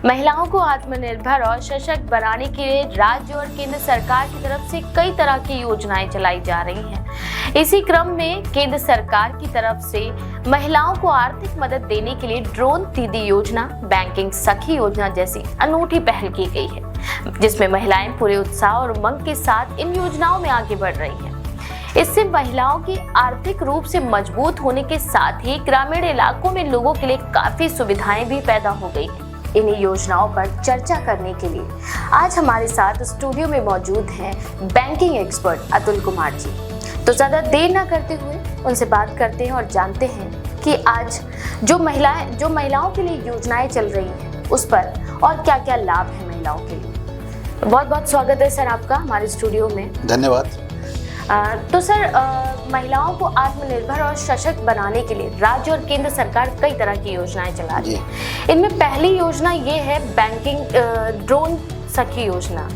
महिलाओं को आत्मनिर्भर और सशक्त बनाने के लिए राज्य और केंद्र सरकार की तरफ से कई तरह की योजनाएं चलाई जा रही हैं। इसी क्रम में केंद्र सरकार की तरफ से महिलाओं को आर्थिक मदद देने के लिए ड्रोन दीदी योजना, बैंकिंग सखी योजना जैसी अनूठी पहल की गई है, जिसमें महिलाएं पूरे उत्साह और उमंग के साथ इन योजनाओं में आगे बढ़ रही हैं। इससे महिलाओं की आर्थिक रूप से मजबूत होने के साथ ही ग्रामीण इलाकों में लोगों के लिए काफी सुविधाएं भी पैदा हो गई हैं। इन्हीं योजनाओं पर चर्चा करने के लिए आज हमारे साथ स्टूडियो में मौजूद हैं बैंकिंग एक्सपर्ट अतुल कुमार जी। तो ज़्यादा देर ना करते हुए उनसे बात करते हैं और जानते हैं कि आज जो महिलाओं के लिए योजनाएं चल रही हैं उस पर और क्या क्या लाभ है महिलाओं के लिए। बहुत बहुत स्वागत है सर आपका हमारे स्टूडियो में। धन्यवाद। तो सर, महिलाओं को आत्मनिर्भर और सशक्त बनाने के लिए राज्य और केंद्र सरकार कई तरह की योजनाएं चला रही है। इनमें पहली योजना ये है बैंकिंग ड्रोन सखी योजना,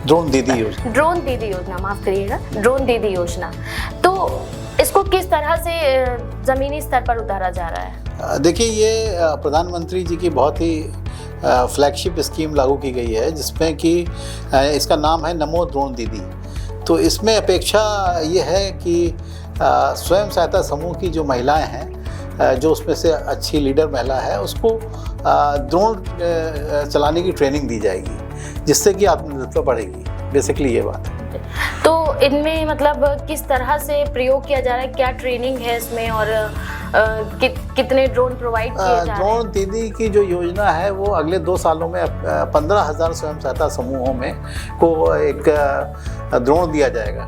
ड्रोन दीदी योजना, माफ करिएगा, ड्रोन दीदी योजना। तो इसको किस तरह से जमीनी स्तर पर उतारा जा रहा है? देखिए, ये प्रधानमंत्री जी की बहुत ही फ्लैगशिप स्कीम लागू की गई है, जिसमें कि इसका नाम है नमो ड्रोन दीदी। तो इसमें अपेक्षा ये है कि स्वयं सहायता समूह की जो महिलाएं हैं, जो उसमें से अच्छी लीडर महिला है, उसको ड्रोन चलाने की ट्रेनिंग दी जाएगी, जिससे कि आत्मनिर्भरता बढ़ेगी। बेसिकली ये बात है। तो इनमें मतलब किस तरह से प्रयोग किया जा रहा है, क्या ट्रेनिंग है इसमें और कितने ड्रोन प्रोवाइड किए जा रहे हैं? ड्रोन दीदी की जो योजना है वो अगले 2 सालों में 15,000 स्वयं सहायता समूहों में को एक ड्रोन दिया जाएगा।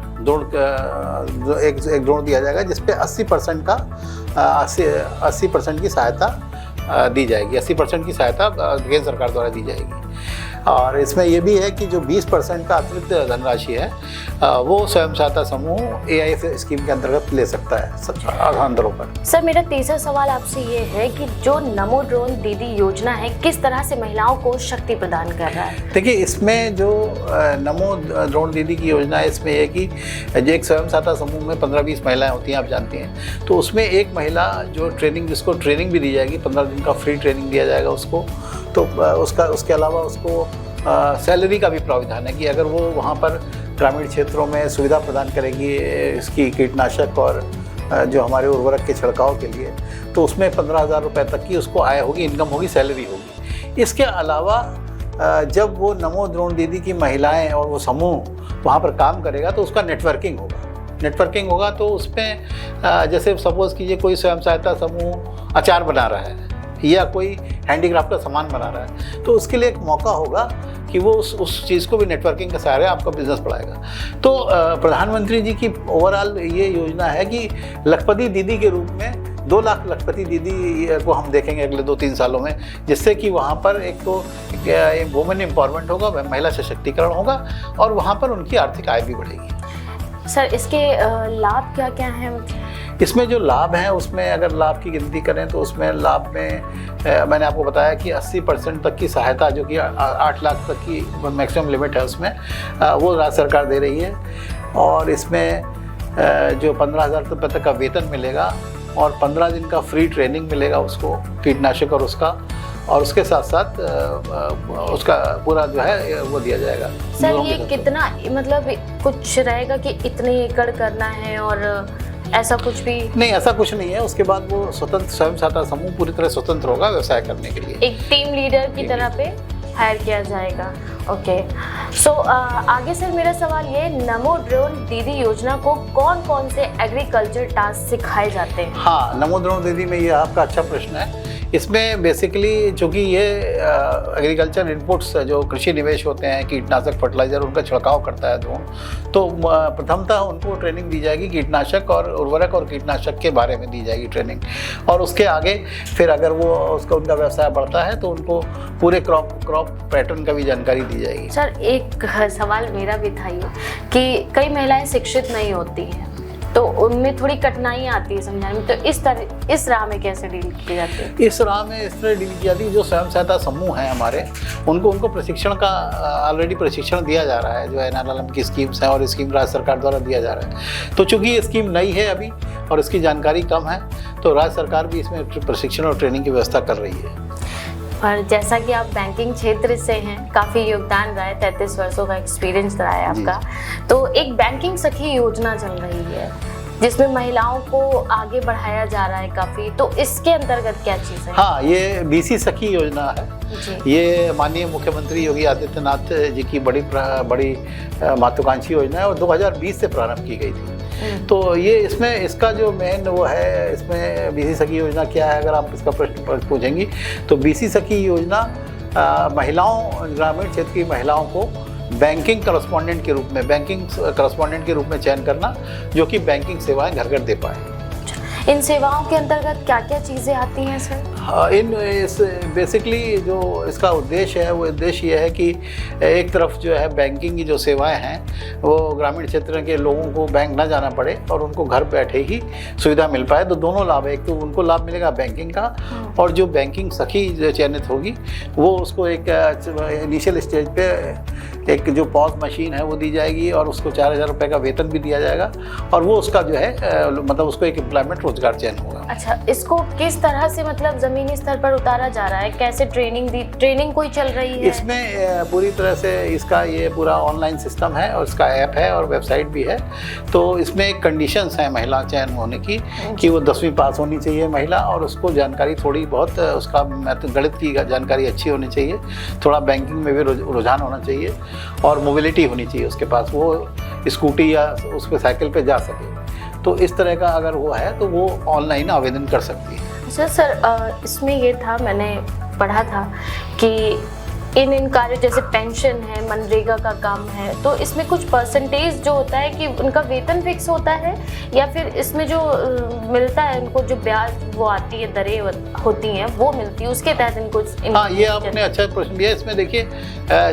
एक ड्रोन दिया जाएगा जिसपे 80% की सहायता दी जाएगी। 80% की सहायता केंद्र सरकार द्वारा दी जाएगी। और इसमें यह भी है कि जो 20% का अतिरिक्त धनराशि है वो स्वयं सहायता समूह AIF स्कीम के अंतर्गत ले सकता है आसान दरों पर। सर, मेरा तीसरा सवाल आपसे ये है कि जो नमो ड्रोन दीदी योजना है किस तरह से महिलाओं को शक्ति प्रदान कर रहा है? देखिए, इसमें जो नमो ड्रोन दीदी की योजना है, इसमें यह कि जो एक स्वयं सहायता समूह में 15-20 महिलाएं होती हैं, आप जानती हैं, तो उसमें एक महिला जो जिसको ट्रेनिंग भी दी जाएगी, 15 दिन का फ्री ट्रेनिंग दिया जाएगा उसको। तो उसके अलावा उसको सैलरी का भी प्रावधान है कि अगर वो वहाँ पर ग्रामीण क्षेत्रों में सुविधा प्रदान करेगी इसकी कीटनाशक और जो हमारे उर्वरक के छिड़काव के लिए, तो उसमें 15,000 रुपये तक की उसको आय होगी, इनकम होगी, सैलरी होगी। इसके अलावा जब वो नमो ड्रोन दीदी की महिलाएं और वो समूह वहाँ पर काम करेगा तो उसका नेटवर्किंग होगा। तो उसमें जैसे सपोज़ कीजिए कोई स्वयं सहायता समूह अचार बना रहा है या कोई हैंडीक्राफ्ट का सामान बना रहा है, तो उसके लिए एक मौका होगा कि वो उस चीज़ को भी नेटवर्किंग के सहारे आपका बिजनेस बढ़ाएगा। तो प्रधानमंत्री जी की ओवरऑल ये योजना है कि लखपति दीदी के रूप में 2 लाख लखपति दीदी को हम देखेंगे अगले 2-3 सालों में, जिससे कि वहाँ पर एक तो वुमेन एम्पावरमेंट होगा, महिला सशक्तिकरण होगा और वहाँ पर उनकी आर्थिक आय भी बढ़ेगी। सर, इसके लाभ क्या क्या हैं? इसमें जो लाभ हैं उसमें अगर लाभ की गिनती करें तो उसमें लाभ में मैंने आपको बताया कि 80% तक की सहायता, जो कि 8 लाख तक की मैक्सिमम लिमिट है, उसमें वो राज्य सरकार दे रही है। और इसमें जो 15,000 रुपये तक का वेतन मिलेगा और 15 दिन का फ्री ट्रेनिंग मिलेगा उसको, कीटनाशक और उसका, और उसके साथ साथ उसका पूरा जो है वो दिया जाएगा। सर, ये कितना मतलब कुछ रहेगा कि इतने एकड़ करना है और ऐसा कुछ भी नहीं? ऐसा कुछ नहीं है। उसके बाद वो स्वतंत्र स्वयं सहायता समूह पूरी तरह स्वतंत्र होगा व्यवसाय करने के लिए। एक टीम लीडर की तरह पे हायर किया जाएगा। ओके, सो आगे सर मेरा सवाल ये, नमो ड्रोन दीदी योजना को कौन कौन से एग्रीकल्चर टास्क सिखाए जाते हैं? हाँ, नमो ड्रोन दीदी में ये आपका अच्छा प्रश्न है। इसमें बेसिकली चूँकि ये एग्रीकल्चर इनपुट्स जो कृषि निवेश होते हैं, कीटनाशक, फर्टिलाइज़र, उनका छिड़काव करता है ड्रोन, तो प्रथमतः उनको ट्रेनिंग दी जाएगी कीटनाशक और उर्वरक और कीटनाशक के बारे में दी जाएगी ट्रेनिंग। और उसके आगे फिर अगर वो उनका व्यवसाय बढ़ता है तो उनको पूरे क्रॉप पैटर्न का भी जानकारी दी जाएगी। सर, एक सवाल मेरा भी था ये कि कई महिलाएं शिक्षित नहीं होती हैं, तो उनमें थोड़ी कठिनाइयाँ आती है समझाने में, तो इस राह में कैसे डील की जाती है? इस राह में इस तरह डील की जाती है, जो स्वयं सहायता समूह हैं हमारे, उनको प्रशिक्षण का ऑलरेडी प्रशिक्षण दिया जा रहा है, जो NRLM की स्कीम्स हैं, और स्कीम राज्य सरकार द्वारा दिया जा रहा है। तो चूंकि ये स्कीम नई है अभी और इसकी जानकारी कम है, तो राज्य सरकार भी इसमें प्रशिक्षण और ट्रेनिंग की व्यवस्था कर रही है। और जैसा कि आप बैंकिंग क्षेत्र से हैं, काफ़ी योगदान रहा है, 33 वर्षों का एक्सपीरियंस रहा है आपका, तो एक बैंकिंग सखी योजना चल रही है जिसमें महिलाओं को आगे बढ़ाया जा रहा है काफ़ी, तो इसके अंतर्गत क्या चीज़ है? हाँ, ये BC सखी योजना है। ये माननीय मुख्यमंत्री योगी आदित्यनाथ जी की बड़ी महत्वाकांक्षी योजना है और 2020 से प्रारंभ की गई थी। तो ये इसमें इसका जो मेन वो है, इसमें BC सखी योजना क्या है, अगर आप इसका प्रश्न पूछेंगी तो BC सखी योजना महिलाओं, ग्रामीण क्षेत्र की महिलाओं को बैंकिंग करस्पॉन्डेंट के रूप में चयन करना, जो कि बैंकिंग सेवाएं घर घर दे पाए। इन सेवाओं के अंतर्गत क्या क्या चीज़ें आती हैं सर? बेसिकली जो इसका उद्देश्य है, वो उद्देश्य ये है कि एक तरफ जो है बैंकिंग की जो सेवाएं हैं वो ग्रामीण क्षेत्र के लोगों को बैंक ना जाना पड़े और उनको घर बैठे ही सुविधा मिल पाए। तो दोनों लाभ है, एक तो उनको लाभ मिलेगा बैंकिंग का, और जो बैंकिंग सखी जो चयनित होगी वो उसको एक इनिशियल स्टेज पे एक जो पॉज मशीन है वो दी जाएगी और उसको 4000 रुपये का वेतन भी दिया जाएगा, और वो उसका जो है मतलब उसको एक एम्प्लॉयमेंट रोजगार चयन होगा। अच्छा, इसको किस तरह से मतलब ज़मीनी स्तर पर उतारा जा रहा है, कैसे ट्रेनिंग कोई चल रही है? इसमें पूरी तरह से इसका ये पूरा ऑनलाइन सिस्टम है और इसका ऐप है और वेबसाइट भी है। तो इसमें एक कंडीशंस हैं महिला चयन होने की, कि वो 10वीं पास होनी चाहिए महिला, और उसको जानकारी थोड़ी बहुत उसका गणित की जानकारी अच्छी होनी चाहिए, थोड़ा बैंकिंग में भी रुझान होना चाहिए, और मोबिलिटी होनी चाहिए उसके पास, वो स्कूटी या उस पर साइकिल पे जा सके। तो इस तरह का अगर वो है तो वो ऑनलाइन आवेदन कर सकती है। अच्छा सर, इसमें ये था, मैंने पढ़ा था कि इन कार्य जैसे पेंशन है, मनरेगा का काम है, तो इसमें कुछ परसेंटेज जो होता है कि उनका वेतन फिक्स होता है, या फिर इसमें जो मिलता है उनको जो ब्याज वो आती है, दरें होती हैं वो मिलती है, उसके तहत इनको? हाँ, ये आपने अच्छा प्रश्न किया। इसमें देखिए,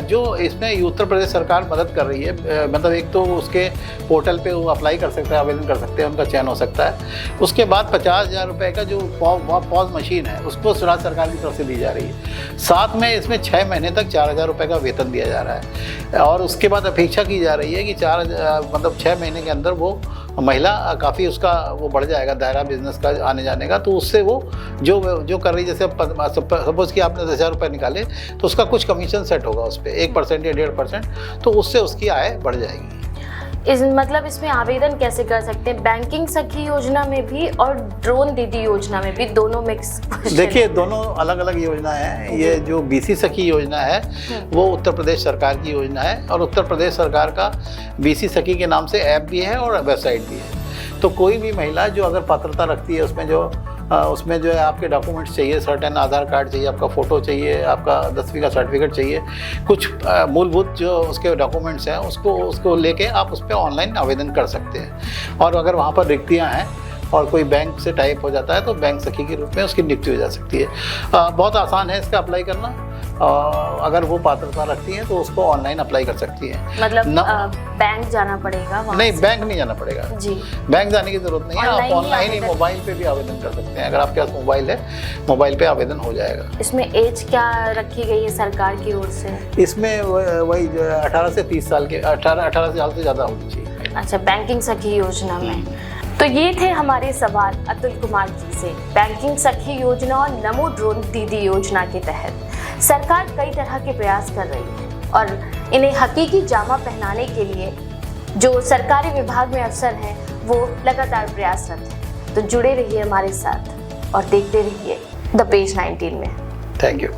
जो इसमें उत्तर प्रदेश सरकार मदद कर रही है, मतलब एक तो उसके पोर्टल पे वो अप्लाई कर सकते हैं, आवेदन कर सकते हैं, उनका चयन हो सकता है। उसके बाद 50,000 रुपये का जो पॉज मशीन है उसको राज्य सरकार की तरफ से दी जा रही है। साथ में इसमें 6 महीने तक 4000 रुपये का वेतन दिया जा रहा है, और उसके बाद अपेक्षा की जा रही है कि 6 महीने के अंदर वो महिला काफ़ी उसका वो बढ़ जाएगा दायरा बिजनेस का आने जाने का, तो उससे वो जो कर रही है, जैसे सपोज कि आपने 10,000 रुपये निकाले तो उसका कुछ कमीशन सेट होगा उस पर 1% या 1.5%, तो उससे उसकी आय बढ़ जाएगी। मतलब इसमें आवेदन कैसे कर सकते हैं? बैंकिंग सखी योजना में भी और ड्रोन दीदी योजना में भी, दोनों मिक्स? देखिए, दोनों अलग अलग योजना है। ये जो BC सखी योजना है वो उत्तर प्रदेश सरकार की योजना है, और उत्तर प्रदेश सरकार का BC सखी के नाम से ऐप भी है और वेबसाइट भी है। तो कोई भी महिला जो अगर पात्रता रखती है, उसमें जो है आपके डॉक्यूमेंट्स चाहिए, सर्टेन आधार कार्ड चाहिए, आपका फ़ोटो चाहिए, आपका 10वीं का सर्टिफिकेट चाहिए, कुछ मूलभूत जो उसके डॉक्यूमेंट्स हैं उसको लेके आप उस पर ऑनलाइन आवेदन कर सकते हैं। और अगर वहाँ पर रिक्तियाँ हैं और कोई बैंक से टाइप हो जाता है तो बैंक सखी के रूप में उसकी नियुक्ति हो जा सकती है। बहुत आसान है इसका अप्लाई करना। अगर वो पात्रता रखती हैं तो उसको ऑनलाइन अप्लाई कर सकती हैं। मतलब बैंक जाना पड़ेगा? नहीं, बैंक नहीं जाना पड़ेगा जी, बैंक जाने की जरूरत नहीं है। आप ऑनलाइन ही मोबाइल पे भी आवेदन कर सकते हैं। अगर आपके पास मोबाइल है, मोबाइल पे आवेदन हो जाएगा। इसमें एज क्या रखी गई है सरकार की ओर से? इसमें वही 18 से 30 साल के, 18 साल से ज़्यादा होनी चाहिए। अच्छा, बैंकिंग सखी योजना में। तो ये थे हमारे सवाल अतुल कुमार जी से। बैंकिंग सखी योजना और नमो ड्रोन दीदी योजना के तहत सरकार कई तरह के प्रयास कर रही है, और इन्हें हकीकी जामा पहनाने के लिए जो सरकारी विभाग में अफसर हैं वो लगातार प्रयासरत हैं। तो जुड़े रहिए हमारे साथ और देखते रहिए द पेज 19 में। Thank you.